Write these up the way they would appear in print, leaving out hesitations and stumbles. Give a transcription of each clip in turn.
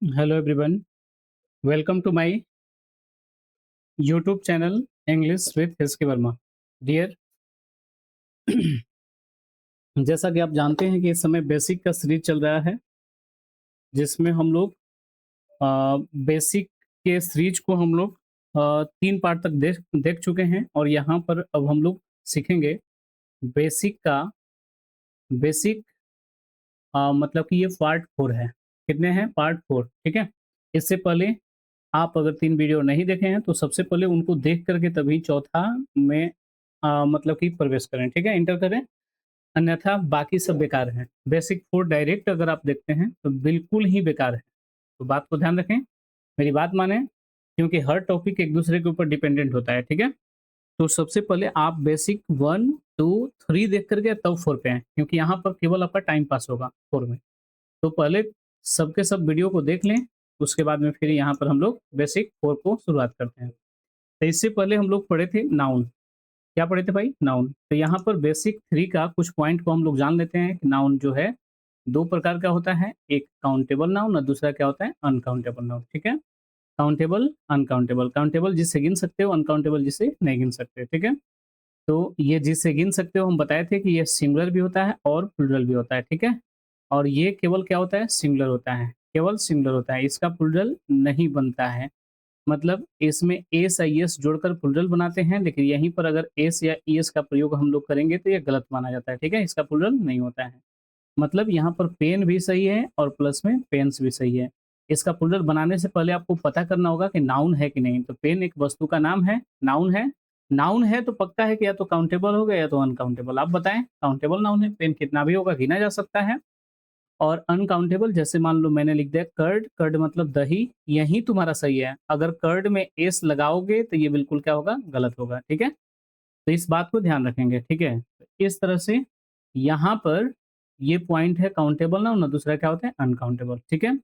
Hello everyone, welcome to my YouTube channel English with Hiski Verma. Dear, जैसा कि आप जानते हैं कि इस समय बेसिक का सीरीज चल रहा है, जिसमें हम लोग बेसिक के सीरीज को हम लोग 3 पार्ट तक देख देख चुके हैं और यहाँ पर अब हम लोग सीखेंगे बेसिक का बेसिक मतलब कि ये पार्ट 4 है। कितने हैं? पार्ट 4, ठीक है? इससे पहले आप अगर 3 वीडियो नहीं देखे हैं, तो सबसे पहले उनको देख कर के तभी चौथा में मतलब कि प्रवेश करें, ठीक है? एंटर करें, अन्यथा बाकी सब बेकार हैं। बेसिक 4 डायरेक्ट अगर आप देखते हैं, तो बिल्कुल ही बेकार है। तो बात को ध्यान रखें, मेरी बात मानें, क्योंकि हर टॉपिक एक-दूसरे के ऊपर डिपेंडेंट होता है, ठीक है? तो सबसे पहले आप बेसिक 1, 2, 3 देख कर के तब 4 पे आएँ, क्योंकि यहाँ पर केवल आपका टाइम पास होगा 4 में। तो पहले सब के सब वीडियो को देख लें, उसके बाद में फिर यहाँ पर हम लोग बेसिक 4 को शुरुआत करते हैं। तो इससे पहले हम लोग पढ़े थे नाउन। क्या पढ़े थे भाई? नाउन। तो यहाँ पर बेसिक 3 का कुछ पॉइंट को हम लोग जान लेते हैं कि नाउन जो है 2 प्रकार का होता है, एक काउंटेबल नाउन और दूसरा क्या होता है? अनकाउंटेबल नाउन, ठीक है? Countable, uncountable. काउंटेबल जिससे गिन सकते हो, अनकाउंटेबल जिससे नहीं गिन सकते, ठीक है? तो ये जिससे गिन सकते हो हम बताए थे कि ये सिंगुलर भी होता है और प्लूरल भी होता है, ठीक है? और ये केवल क्या होता है? सिंगुलर होता है, केवल सिंगुलर होता है, इसका प्लूरल नहीं बनता है। मतलब इसमें एस या ईएस जोड़कर प्लूरल बनाते हैं, लेकिन यहीं पर अगर एस या ईएस का प्रयोग हम लोग करेंगे तो ये गलत माना जाता है, ठीक है? इसका प्लूरल नहीं होता है। मतलब यहाँ पर पेन भी सही है और प्लस में पेन्स भी सही है। इसका प्लूरल बनाने से पहले आपको पता करना होगा कि नाउन है कि नहीं। तो पेन एक वस्तु का नाम है, नाउन है। नाउन है तो पक्का है कि या तो काउंटेबल होगा या तो अनकाउंटेबल। आप बताएँ, काउंटेबल नाउन है, पेन कितना भी होगा, गिना जा सकता है। और अनकाउंटेबल जैसे मान लो मैंने लिख दिया कर्ड, कर्ड मतलब दही, यही तुम्हारा सही है। अगर कर्ड में एस लगाओगे तो ये बिल्कुल क्या होगा? गलत होगा, ठीक है? तो इस बात को ध्यान रखेंगे, ठीक है? तो इस तरह से यहाँ पर ये पॉइंट है काउंटेबल नाउन और दूसरा क्या होता है? अनकाउंटेबल, ठीक है?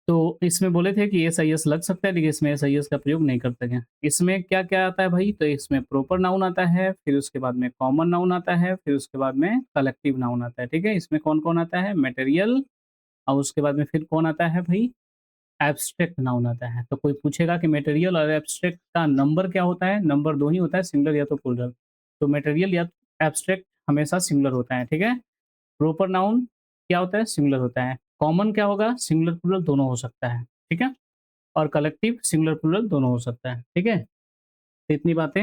तो इसमें बोले थे कि एसआईएस लग सकता है, लेकिन इसमें एसआईएस का प्रयोग नहीं करते हैं। इसमें क्या-क्या आता है भाई? तो इसमें प्रॉपर नाउन आता है, फिर उसके बाद में कॉमन नाउन आता है, फिर उसके बाद में कलेक्टिव नाउन आता है, ठीक है? इसमें कौन-कौन आता है? मटेरियल और उसके बाद में फिर कौन आता है भाई? एब्स्ट्रैक्ट नाउन आता है। तो कोई पूछेगा कि मटेरियल और एब्स्ट्रैक्ट का नंबर क्या होता है? नंबर 2 ही होता है, सिंगुलर या तो प्लूरल। तो मटेरियल या एब्स्ट्रैक्ट हमेशा सिंगुलर होता है, ठीक है? प्रॉपर नाउन क्या होता है? सिंगुलर होता है। कॉमन क्या होगा? सिंगुलर प्लूरल दोनों हो सकता है, ठीक है? और कलेक्टिव सिंगुलर प्लूरल दोनों हो सकता है, ठीक है? तो इतनी बातें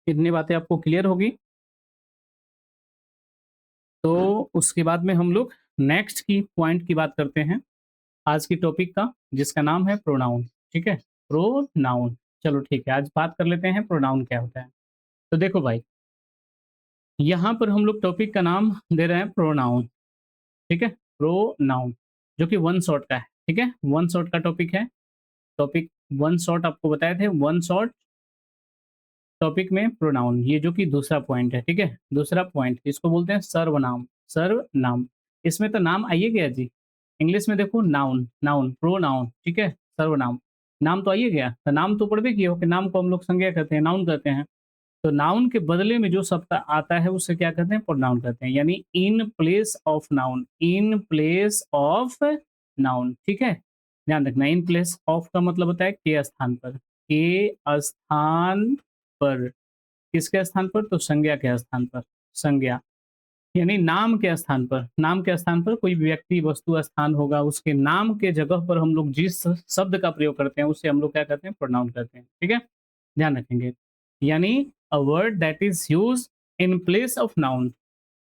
इतनी बातें आपको क्लियर होगी। तो उसके बाद में हम लोग नेक्स्ट की पॉइंट की बात करते हैं। आज की टॉपिक का जिसका नाम है प्रोनाउन, ठीक है? प्रोनाउन। चलो ठीक है, आज बात कर लेते हैं प्रोनाउन क्या होता है। तो देखो भाई, यहाँ पर हम लोग टॉपिक का नाम दे रहे हैं प्रोनाउन, ठीक है? प्रोनाउन जो कि वन शॉट का है, ठीक है? वन शॉट का टॉपिक है। टॉपिक वन शॉट आपको बताए थे, वन शॉट टॉपिक में प्रोनाउन, ये जो कि दूसरा पॉइंट है, ठीक है? दूसरा पॉइंट इसको बोलते हैं सर्वनाम, सर्वनाम। इसमें तो नाम आइए गया जी। इंग्लिश में देखो नाउन, नाउन, प्रोनाउन, ठीक है? सर्वनाम। नाम तो आइए गया, तो नाम तो पढ़ भी किए हो कि नाम को हम लोग संज्ञा कहते हैं, नाउन कहते हैं। तो नाउन के बदले में जो शब्द आता है उसे क्या कहते हैं? प्रोनाउन कहते हैं। यानी in place of noun, in place of noun, ठीक है? ध्यान रखना, इन प्लेस ऑफ का मतलब होता है के स्थान पर, के स्थान पर। किसके स्थान पर? तो संज्ञा के स्थान पर, संज्ञा। यानी नाम के स्थान पर, नाम के स्थान पर कोई व्यक्ति, वस्तु, स्थान होगा, उसके नाम के जगह पर हम लोग जिस शब्द का प्रयोग करते हैं उसे हम लोग क्या कहते हैं? प्रोनाउन कहते हैं, ठीक है? ध्यान रखेंगे। यानी a word that is used in place of noun.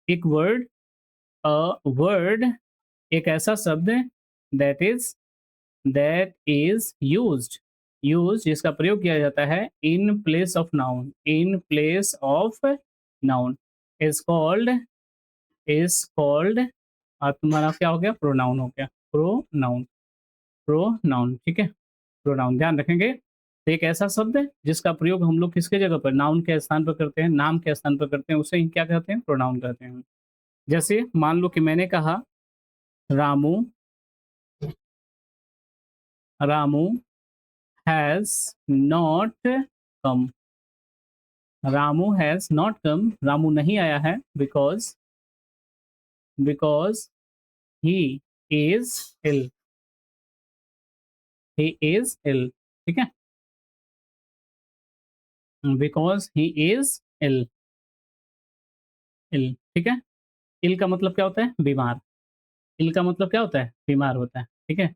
एक वर्ड, अ वर्ड, एक ऐसा शब्द दैट इज यूज्ड, जिसका प्रयोग किया जाता है in place of noun, in place of noun is called, is called, और तुम्हारा क्या हो गया? प्रोनाउन हो गया, प्रोनाउन, प्रोनाउन, ठीक है? प्रोनाउन ध्यान रखेंगे। तो एक ऐसा शब्द है जिसका प्रयोग हम लोग किसके जगह पर? नाउन के स्थान पर करते हैं, नाम के स्थान पर करते हैं, उसे ही क्या कहते हैं? प्रोनाउन कहते हैं। जैसे मान लो कि मैंने कहा Ramu, Ramu has not come, Ramu has not come, Ramu नहीं आया है, because he is ill, he is ill, ठीक है, बिकॉज ही इज इल, इल, ठीक है। इल का मतलब क्या होता है? बीमार। इल का मतलब क्या होता है? बीमार होता है, ठीक है।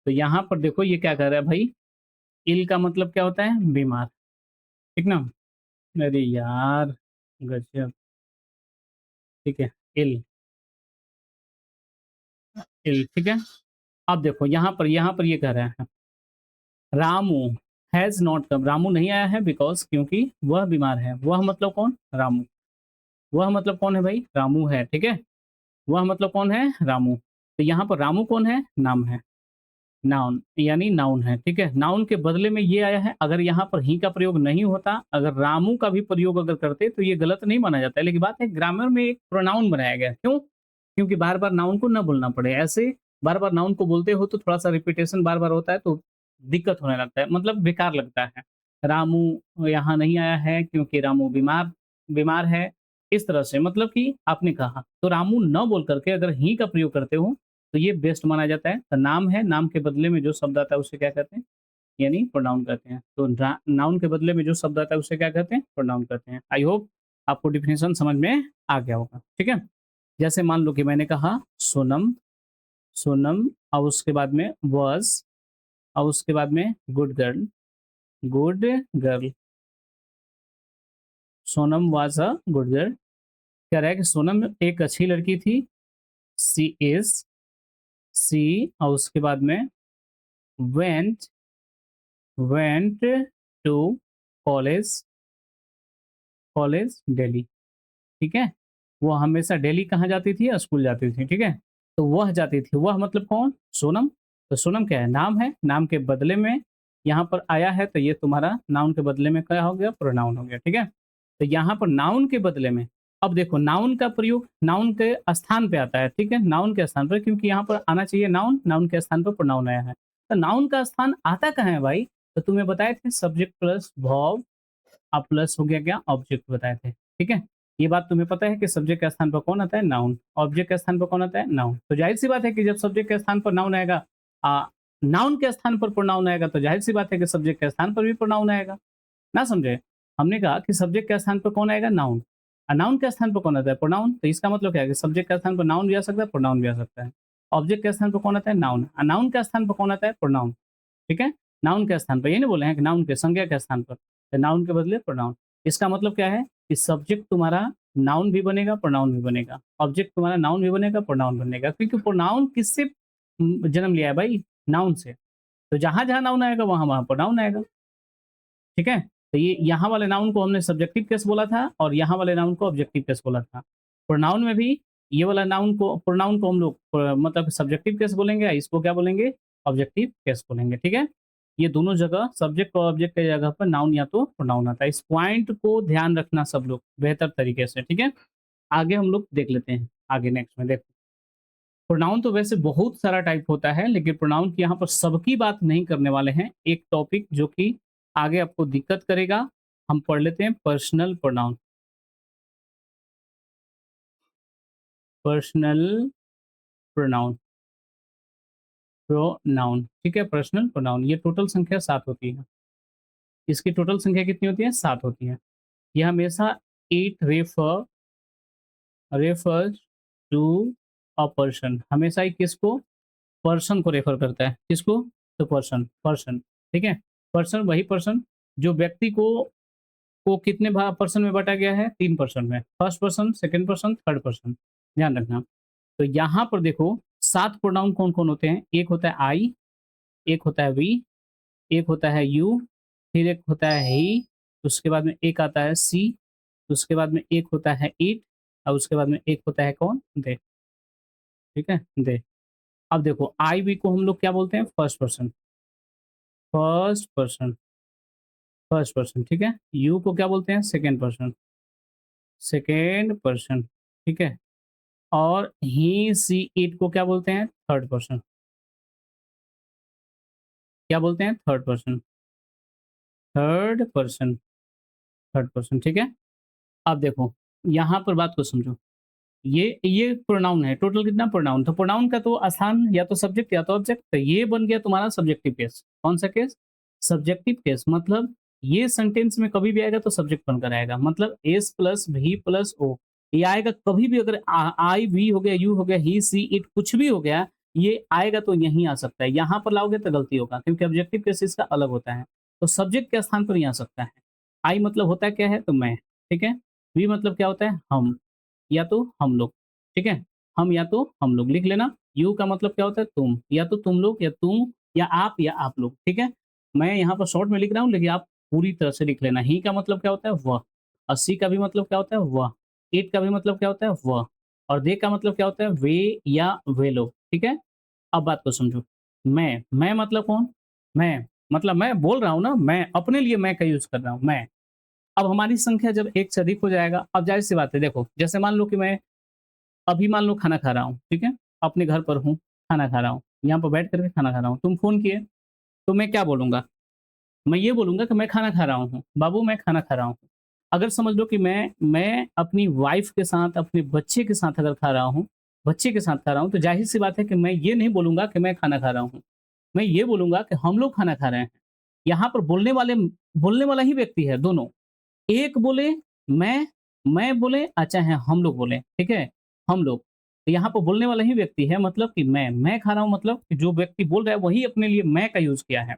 तो यहाँ पर देखो ये क्या कर रहा है भाई, इल का मतलब क्या होता है? बीमार, ठीक ना। अरे यार, गजब, ठीक है, इल, इल, ठीक है। अब देखो यहाँ पर ये कह रहे हैं, Ramu has not come, Ramu नहीं आया है बिकॉज, क्योंकि वह बीमार है। वह मतलब कौन? रामू। वह मतलब कौन है भाई? रामू है, ठीक है। वह मतलब कौन है? रामू। तो यहाँ पर रामू कौन है? नाम है, नाउन, यानी नाउन है, ठीक है। नाउन के बदले में ये आया है। अगर यहाँ पर ही का प्रयोग नहीं होता, अगर रामू का भी प्रयोग अगर करते तो ये गलत नहीं माना जाता है। लेकिन बात है, ग्रामर में एक प्रोनाउन बनाया गया है। क्यों? क्योंकि बार बार नाउन को ना बोलना पड़े। ऐसे बार बार नाउन को बोलते हो तो थोड़ा सा रिपीटेशन बार बार होता है, तो दिक्कत होने लगता है, मतलब बेकार लगता है। रामू यहाँ नहीं आया है क्योंकि रामू बीमार बीमार है, इस तरह से, मतलब कि आपने कहा तो रामू न बोल करके अगर ही का प्रयोग करते हो तो ये बेस्ट माना जाता है। तो नाम है, नाम के बदले में जो शब्द आता है उसे क्या कहते हैं? यानी प्रोनाउन कहते हैं। तो नाउन के बदले में जो शब्द आता है उसे क्या कहते हैं? प्रोनाउन कहते हैं। आई होप आपको डिफिनेशन समझ में आ गया होगा, ठीक है। जैसे मान लो कि मैंने कहा सोनम, सोनम, और उसके बाद में वॉज, और उसके बाद में good girl, good girl, Sonam was a good girl. कह रहा है कि सोनम एक अच्छी लड़की थी, सी इज, सी, और उसके बाद में went, went to college, college daily, ठीक है। वो हमेशा डेली कहाँ जाती थी? स्कूल जाती थी, ठीक है। तो वह जाती थी, वह मतलब कौन? सोनम। तो सोनम क्या है? नाम है, नाम के बदले में यहाँ पर आया है, तो ये तुम्हारा नाउन के बदले में क्या हो गया? प्रोनाउन हो गया, ठीक है। तो यहाँ पर नाउन के बदले में, अब देखो नाउन का प्रयोग नाउन के स्थान पे आता है, ठीक है, नाउन के स्थान पर, क्योंकि यहाँ पर आना चाहिए नाउन, नाउन के स्थान पर प्रोनाउन आया है। तो नाउन का स्थान आता कहाँ है भाई? तो तुम्हें बताए थे सब्जेक्ट प्लस वर्ब, अब प्लस हो गया क्या? ऑब्जेक्ट बताए थे, ठीक है। ये बात तुम्हें पता है कि सब्जेक्ट के स्थान पर कौन आता है? नाउन। ऑब्जेक्ट के स्थान पर कौन आता है? नाउन। तो जाहिर सी बात है कि जब सब्जेक्ट के स्थान पर नाउन आएगा, नाउन के स्थान पर प्रोनाउन आएगा, तो जाहिर सी बात है कि सब्जेक्ट के स्थान पर भी प्रोनाउन आएगा। ना समझे? हमने कहा कि सब्जेक्ट के स्थान पर कौन आएगा? नाउन। नाउन के स्थान पर कौन आता है? प्रोनाउन। तो इसका मतलब क्या है कि सब्जेक्ट के स्थान पर नाउन भी आ सकता है, प्रोनाउन भी आ सकता है। ऑब्जेक्ट के स्थान पर कौन आता है? नाउन। नाउन के स्थान पर कौन आता है? प्रोनाउन, ठीक है। नाउन के स्थान पर, ये नहीं बोले हैं कि नाउन के, संज्ञा के स्थान पर, तो नाउन के बदले प्रोनाउन। इसका मतलब क्या है कि सब्जेक्ट तुम्हारा नाउन भी बनेगा, प्रोनाउन भी बनेगा। ऑब्जेक्ट तुम्हारा नाउन भी बनेगा, प्रोनाउन बनेगा, क्योंकि प्रोनाउन किससे जन्म लिया है भाई? नाउन से। तो जहां जहां नाउन आएगा वहां वहां प्रोनाउन आएगा, ठीक है। तो ये यहाँ वाले नाउन को हमने सब्जेक्टिव केस बोला था, और यहाँ वाले नाउन को ऑब्जेक्टिव केस बोला था। प्रोनाउन में भी ये वाला नाउन को, प्रोनाउन को हम लोग मतलब सब्जेक्टिव केस बोलेंगे, इसको क्या बोलेंगे? ऑब्जेक्टिव केस बोलेंगे, ठीक है। ये दोनों जगह सब्जेक्ट और ऑब्जेक्ट की जगह पर नाउन या तो प्रोनाउन आता है। इस पॉइंट को ध्यान रखना सब लोग बेहतर तरीके से, ठीक है। आगे हम लोग देख लेते हैं, आगे नेक्स्ट में देखो। प्रोनाउन तो वैसे बहुत सारा टाइप होता है, लेकिन प्रोनाउन की यहाँ पर सबकी बात नहीं करने वाले हैं। एक टॉपिक जो कि आगे आपको दिक्कत करेगा, हम पढ़ लेते हैं personal pronoun. Personal pronoun, pronoun, ठीक है, पर्सनल प्रोनाउन। ये टोटल संख्या 7 होती है। इसकी टोटल संख्या कितनी होती है? 7 होती है। ये हमेशा it refers to a person, हमेशा ही किसको? पर्सन को रेफर करता है। किसको? तो पर्सन, पर्सन, ठीक है। पर्सन वही पर्सन जो व्यक्ति को कितने पर्सन में बांटा गया है? 3 पर्सन में, first person, second person, third person, ध्यान रखना। तो यहाँ पर देखो 7 प्रोनाउन कौन कौन होते हैं? एक होता है आई, एक होता है वी, एक होता है यू, फिर एक होता है ही, उसके बाद में एक आता है सी, उसके बाद में एक होता है इट, और उसके बाद में एक होता है कौन? दे, ठीक है, दे। अब देखो आई वी को हम लोग क्या बोलते हैं? First person, first person, first person, ठीक है। यू को क्या बोलते हैं? सेकेंड पर्सन, सेकेंड पर्सन, ठीक है। और ही सी इट को क्या बोलते हैं? थर्ड पर्सन, क्या बोलते हैं? Third person, third person, third person, ठीक है? अब देखो, यहाँ पर बात को समझो। ये प्रोनाउन है, टोटल कितना प्रोनाउन, तो प्रोनाउन का तो स्थान या तो सब्जेक्ट या तो ऑब्जेक्ट, तो ये बन गया तुम्हारा सब्जेक्टिव केस। कौन सा केस? Subjective case. मतलब ये सेंटेंस में कभी भी आएगा तो सब्जेक्ट बनकर आएगा, मतलब एस प्लस भी प्लस ओ, ये आएगा कभी भी। अगर आई वी हो गया, यू हो गया, ही सी इट कुछ भी हो गया, ये आएगा तो यहीं आ सकता है। यहाँ पर लाओगे तो गलती होगा, क्योंकि ऑब्जेक्टिव केस इसका अलग होता है। तो सब्जेक्ट के स्थान पर ही आ सकता है। आई मतलब होता है क्या है, तो मैं, ठीक है। वी मतलब क्या होता है, हम या तो हम लोग, ठीक है? हम या तो हम लोग लिख लेना। यू का मतलब क्या होता है, तुम, या तो तुम लोग या तुम या आप लोग, ठीक है? मैं यहाँ पर शॉर्ट में लिख रहा हूँ, लेकिन आप पूरी तरह से लिख लेना। ही का मतलब क्या होता है, वह। और सी का भी मतलब क्या होता है, वह। इट का भी मतलब क्या होता है, वह। और दे का मतलब क्या होता है, वे या वे लोग, ठीक है? अब बात को समझो। मैं मतलब कौन? मैं मतलब मैं बोल रहा हूँ ना, मैं अपने लिए मैं का यूज़ कर रहा हूँ, मैं। अब हमारी संख्या जब 1 से अधिक हो जाएगा, अब ज़ाहिर-सी बात है, देखो, जैसे मान लो कि मैं अभी मान लो खाना खा रहा हूँ, ठीक है? अपने घर पर हूँ, खाना खा रहा हूँ, यहाँ पर बैठ कर के खाना खा रहा हूँ, तुम फ़ोन किए, तो मैं क्या बोलूँगा? मैं ये बोलूँगा कि मैं खाना खा रहा हूँ, बाबू मैं खाना खा रहा हूँ। अगर समझ लो कि मैं अपनी वाइफ़ के साथ, अपने बच्चे के साथ अगर खा रहा हूँ, बच्चे के साथ खा रहा हूँ, तो ज़ाहिर-सी बात है कि मैं ये नहीं बोलूँगा कि मैं खाना खा रहा हूँ। मैं ये बोलूँगा कि हम लोग खाना खा रहे हैं। यहाँ पर बोलने वाला ही व्यक्ति है, दोनों। एक बोले मैं बोले, चाहे हम लोग बोले, ठीक है? हम लोग। तो यहाँ पर बोलने वाला ही व्यक्ति है, मतलब कि मैं खा रहा हूँ, मतलब कि जो व्यक्ति बोल रहा है वही अपने लिए मैं का यूज़ किया है।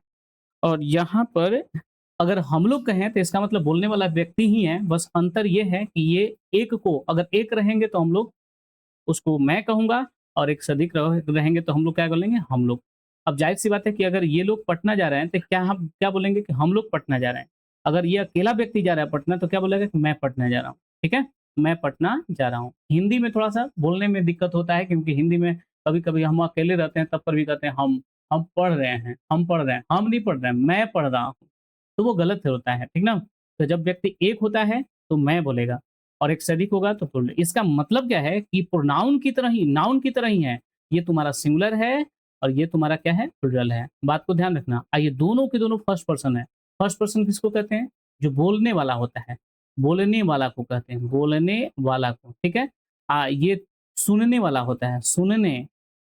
और यहाँ पर अगर हम लोग कहें तो इसका मतलब बोलने वाला व्यक्ति ही है, बस अंतर ये है कि ये एक को अगर एक रहेंगे तो हम लोग उसको मैं कहूँगा, और एक से अधिक रहेंगे तो हम लोग क्या बोलेंगे, हम लोग। अब ज़ाहिर-सी बात है कि अगर ये लोग पटना जा रहे हैं, तो क्या हम क्या बोलेंगे कि हम लोग पटना जा रहे हैं। अगर ये अकेला व्यक्ति जा रहा है पटना, तो क्या बोलेगा कि मैं पटना जा रहा हूँ, ठीक है? मैं पटना जा रहा हूँ। हिंदी में थोड़ा-सा बोलने में दिक्कत होता है, क्योंकि हिंदी में कभी-कभी हम अकेले रहते हैं, तब पर भी कहते हैं हम पढ़ रहे हैं, हम पढ़ रहे हैं, हम नहीं पढ़ रहे हैं, मैं पढ़ रहा हूँ। तो वो गलत होता है, ठीक ना? तो जब व्यक्ति एक होता है, तो मैं बोलेगा, और एक से अधिक होगा तो प्लूरल। इसका मतलब क्या है कि प्रोनाउन की तरह ही, नाउन की तरह ही है। ये तुम्हारा सिंगुलर है और ये तुम्हारा क्या है, प्लूरल है। बात को ध्यान रखना। ये दोनों के दोनों फर्स्ट पर्सन है। फर्स्ट पर्सन किसको कहते हैं? जो बोलने वाला होता है। बोलने वाला को कहते हैं, बोलने वाला को, ठीक है? ये सुनने वाला होता है, सुनने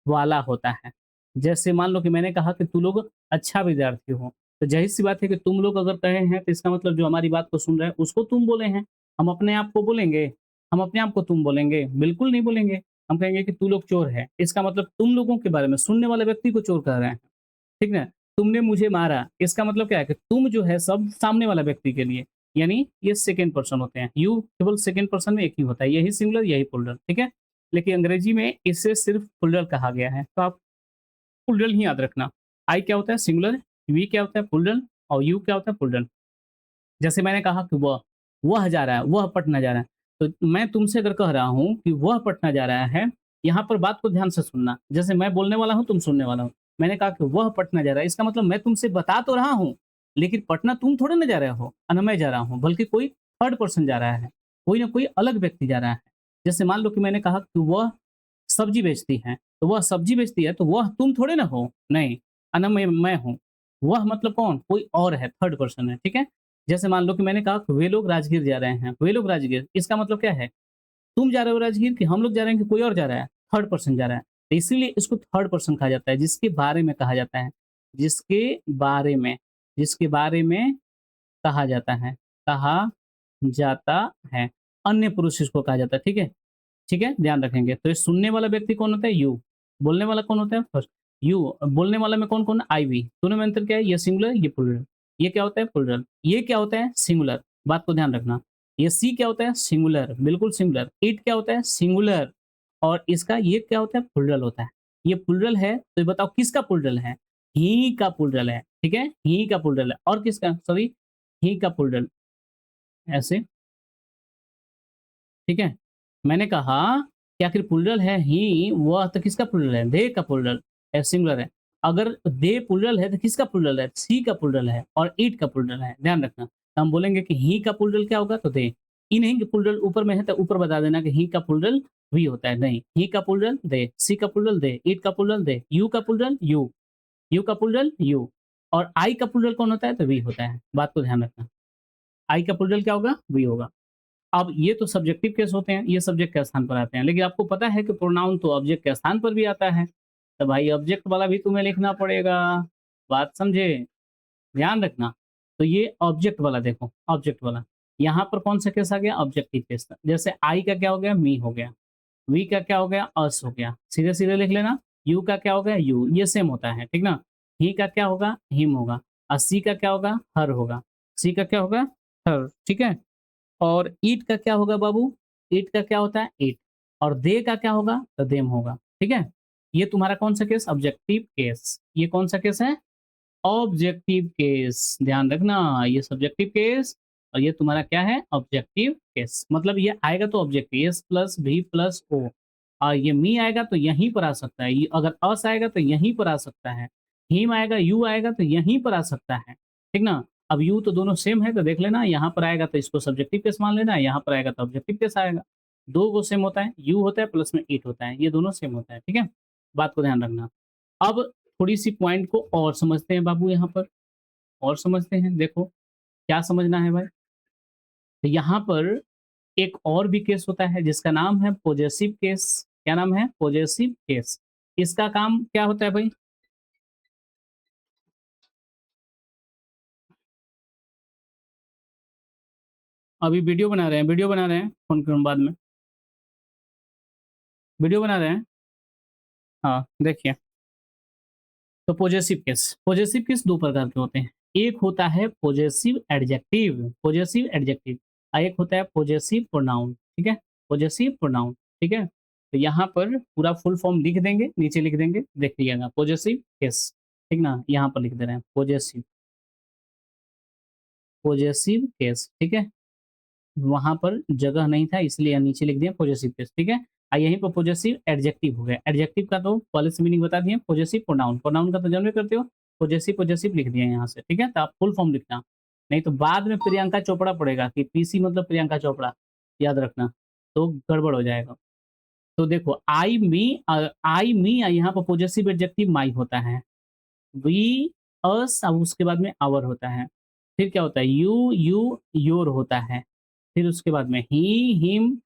वाला होता है। जैसे मान लो कि मैंने कहा कि तू लोग अच्छा विद्यार्थी हो, तो ज़ाहिर-सी बात है कि तुम लोग अगर कहे हैं, तो इसका मतलब जो हमारी बात को सुन रहे हैं, उसको तुम बोले हैं। हम अपने आप को बोलेंगे? हम अपने आप को तुम बोलेंगे? बिल्कुल नहीं बोलेंगे। हम कहेंगे कि तू लोग चोर है। इसका मतलब तुम लोगों के बारे में, सुनने वाले व्यक्ति को चोर कह रहे हैं, ठीक ना? तुमने मुझे मारा, इसका मतलब क्या है कि तुम जो है सब सामने वाला व्यक्ति के लिए, यानी ये सेकंड पर्सन होते हैं। यू केवल सेकंड पर्सन में एक ही होता है, यही सिंगुलर, यही प्लूरल, ठीक है? लेकिन अंग्रेजी में इसे सिर्फ प्लूरल कहा गया है, तो आप प्लूरल ही याद रखना। आई क्या होता है, सिंगुलर, वी क्या होता है, प्लूरल, और यू क्या होता है, प्लूरल। जैसे मैंने कहा कि वह जा रहा है, वह पटना जा रहा है। तो मैं तुमसे अगर कह रहा हूँ कि वह पटना जा रहा है, यहाँ पर बात को ध्यान से सुनना। जैसे मैं बोलने वाला हूँ, तुम सुनने वाला हो। मैंने कहा कि वह पटना जा रहा है, इसका मतलब मैं तुमसे बता तो रहा हूँ, लेकिन पटना तुम थोड़े ना जा रहे हो, और ना मैं जा रहा हूँ, बल्कि कोई थर्ड पर्सन जा रहा है। कोई ना कोई अलग व्यक्ति जा रहा है। जैसे मान लो कि मैंने कहा कि वह सब्जी बेचती हैं, तो वह सब्जी बेचती है, तो वह तुम थोड़े ना हो, नहीं, ना मैं हूँ। वह मतलब कौन? कोई और है, थर्ड पर्सन है, ठीक है? जैसे मान लो कि मैंने कहा कि वे लोग राजगीर जा रहे हैं, वे लोग राजगीर, इसका मतलब क्या है? तुम जा रहे हो राजगीर, कि हम लोग जा रहे हैं, कि कोई और जा रहा है? थर्ड पर्सन जा रहा है। तो इसीलिए इसको थर्ड पर्सन कहा जाता है, जिसके बारे में कहा जाता है। जिसके बारे में, जिसके बारे में कहा जाता है, कहा जाता है। अन्य पुरुष इसको कहा जाता है, ठीक है? ठीक है? ध्यान रखेंगे। तो ये सुनने वाला व्यक्ति कौन होता है? यू। बोलने वाला कौन होता है? फर्स्ट। यू। बोलने वाला में कौन-कौन? आई, वी। दोनों में अंतर क्या है? ये सिंगुलर, ये प्लूरल। ये क्या होता है? प्लूरल। ये क्या होता है? सिंगुलर। बात को ध्यान रखना। ये सी क्या होता है? सिंगुलर, बिल्कुल सिंगुलर। इट क्या होता है? सिंगुलर। और इसका ये क्या होता है? प्लूरल होता है। ये प्लूरल है, तो ये बताओ किसका प्लूरल है? ही का प्लूरल है, ठीक है? ही का प्लूरल है। और किसका? सॉरी, ही का प्लूरल, ऐसे, ठीक है? मैंने कहा कि आखिर प्लूरल है ही, वह तो किसका प्लूरल है? दे का प्लूरल है, सिंगुलर है। अगर दे प्लूरल है तो किसका प्लूरल है? सी का प्लूरल है, और इट का प्लूरल है, ध्यान रखना। तो हम बोलेंगे कि ही का प्लूरल क्या होगा? तो दे। ही नहीं कि प्लूरल ऊपर में है तो ऊपर बता देना कि ही का प्लूरल वी होता है, नहीं। ही का प्लूरल दे, सी का प्लूरल दे, इट का प्लूरल दे, यू का प्लूरल यू, यू का प्लूरल यू, और आई का प्लूरल कौन होता है? तो वी होता है। बात को ध्यान रखना। आई का प्लूरल क्या होगा? वी होगा। अब ये तो सब्जेक्टिव केस होते हैं, ये सब्जेक्ट के स्थान पर आते हैं, लेकिन आपको पता है कि प्रोनाउन तो ऑब्जेक्ट के स्थान पर भी आता है, तो भाई ऑब्जेक्ट वाला भी तुम्हें लिखना पड़ेगा। बात समझे? ध्यान रखना। तो ये ऑब्जेक्ट वाला देखो, ऑब्जेक्ट वाला, यहाँ पर कौन सा केस आ गया? Objective case. जैसे आई का क्या हो गया? मी हो गया। वी का क्या हो गया? अस हो गया। सीधे सीधे लिख लेना। यू का क्या हो गया? यू। ये सेम होता है, ठीक ना। ही का क्या होगा? हिम होगा। और सी का क्या होगा? हर होगा। सी का क्या होगा? हर, ठीक है। और ईट का क्या होगा बाबू? ईट का क्या होता है? ईट। और दे का क्या होगा? तो देम होगा, ठीक है। ये तुम्हारा कौन सा केस? Objective case. ये कौन सा केस है? Objective case. ध्यान रखना, ये सब्जेक्टिव केस और ये तुम्हारा क्या है? Objective case. मतलब ये आएगा तो ऑब्जेक्टिव, एस प्लस भी प्लस ओ। और ये मी आएगा तो यहीं पर आ सकता है, अगर अस आएगा तो यहीं पर आ सकता है, हिम आएगा, यू आएगा तो यहीं पर आ सकता है, ठीक ना। अब यू तो दोनों सेम है, तो देख लेना, यहाँ पर आएगा तो इसको सब्जेक्टिव केस मान लेना, यहाँ पर आएगा तो ऑब्जेक्टिव केस आएगा। दो को सेम होता है, यू होता है प्लस में इट होता है, ये दोनों सेम होता है, ठीक है। बात को ध्यान रखना। अब थोड़ी-सी पॉइंट को और समझते हैं बाबू यहाँ पर, और समझते हैं। देखो, क्या समझना है भाई? तो यहाँ पर एक और भी केस होता है जिसका नाम है पॉजेसिव केस। क्या नाम है? Possessive case. इसका काम क्या होता है भाई? अभी वीडियो बना रहे हैं, वीडियो बना रहे हैं, फ़ोन करूँ बाद में। वीडियो बना रहे हैं? हाँ, देखिए। तो पॉजेसिव केस 2 प्रकार के होते हैं। एक होता है पॉजेसिव एडजेक्टिव और एक होता है पॉजेसिव प्रोनाउन, ठीक है? पॉजेसिव प्रोनाउन, ठीक है? तो यहाँ पर पूरा फुल फॉर्म लिख देंगे, नीचे लिख देंगे, देख लीजिएगा पॉजेसिव केस, ठीक ना? यहाँ पर लिख दे रहे हैं पॉजेसिव केस, ठीक है? वहाँ पर जगह नहीं था इसलिए यहाँ नीचे लिख दिया पॉजेसिव केस, ठीक है? यहीं पर पॉजेसिव एडजेक्टिव हो गया। एडजेक्टिव का तो पहले से मीनिंग बता दिए, पॉजेसिव प्रोनाउन, प्रोनाउन का तो जानबे करते हो, पॉजेसिव लिख दिया यहाँ से, ठीक है? तो आप फुल फॉर्म लिखना, नहीं तो बाद में प्रियंका चोपड़ा पड़ेगा कि पीसी मतलब प्रियंका चोपड़ा, याद रखना, तो गड़बड़ हो जाएगा। तो देखो आई मी यहाँ पर पॉजेसिव एडजेक्टिव माई होता है, वी अस अब उसके बाद में आवर होता है, फिर क्या होता है? यू योर होता है, फिर उसके बाद में ही हिम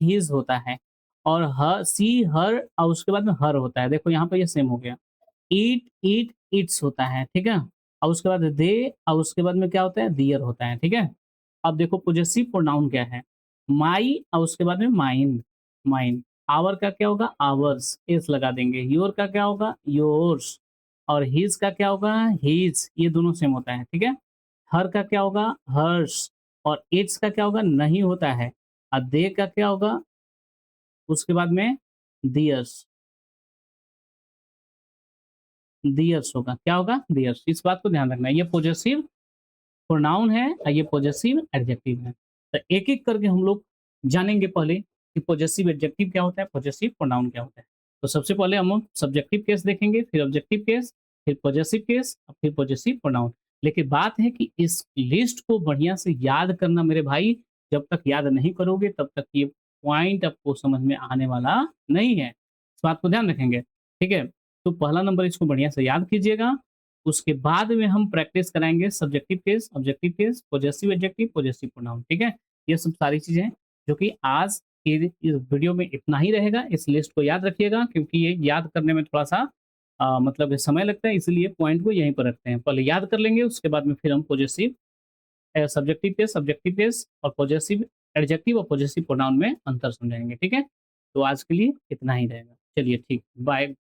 हिज होता है, और सी हर और उसके बाद में हर होता है। देखो यहाँ पर ये सेम हो गया। ईट इट्स होता है, ठीक है। और उसके बाद दे और उसके बाद में क्या होता है? दियर होता है, ठीक है। अब देखो पॉजेसिव प्रोनाउन क्या है? माई और उसके बाद में माइन, माइन। आवर का क्या होगा? आवर्स, एस लगा देंगे। योर का क्या होगा? योर्स। और हिज का क्या होगा? हिज। ये दोनों सेम होता है, ठीक है। हर का क्या होगा? हर्ष। और इट्स का क्या होगा? नहीं होता है। और दे का क्या होगा? उसके बाद में दियर्स, दियर्स होगा। क्या होगा? दियर्स। इस बात को ध्यान रखना है। ये पॉजेसिव प्रोनाउन है और ये पॉजेसिव एडजेक्टिव है। तो एक-एक करके हम लोग जानेंगे पहले कि पॉजेसिव एडजेक्टिव क्या होता है, पॉजेसिव प्रोनाउन क्या होता है। तो सबसे पहले हम सब्जेक्टिव केस देखेंगे, फिर ऑब्जेक्टिव केस, फिर पॉजेसिव केस और फिर पॉजेसिव प्रोनाउन। लेकिन बात है कि इस लिस्ट को बढ़िया से याद करना मेरे भाई, जब तक याद नहीं करोगे तब तक ये पॉइंट आपको समझ में आने वाला नहीं है। इस बात को ध्यान रखेंगे, ठीक है? तो पहला नंबर इसको बढ़िया से याद कीजिएगा। उसके बाद में हम प्रैक्टिस कराएँगे subjective case, objective case, possessive adjective, possessive pronoun, ठीक है? ये सब सारी चीज़ें हैं जो कि आज के इस वीडियो में इतना ही रहेगा। इस लिस्ट को याद रखिएगा क्योंकि ये याद करने में थोड़ा-सा मतलब समय लगता है, इसलिए पॉइंट को यहीं पर रखते हैं। पहले याद कर लेंगे, उसके बाद में फिर हम possessive subjective case, objective case और पॉजेसिव एडजेक्टिव और पॉजेसिव प्रोनाउन में अंतर समझाएँगे, ठीक है? तो आज के लिए इतना ही रहेगा। चलिए ठीक, बाय।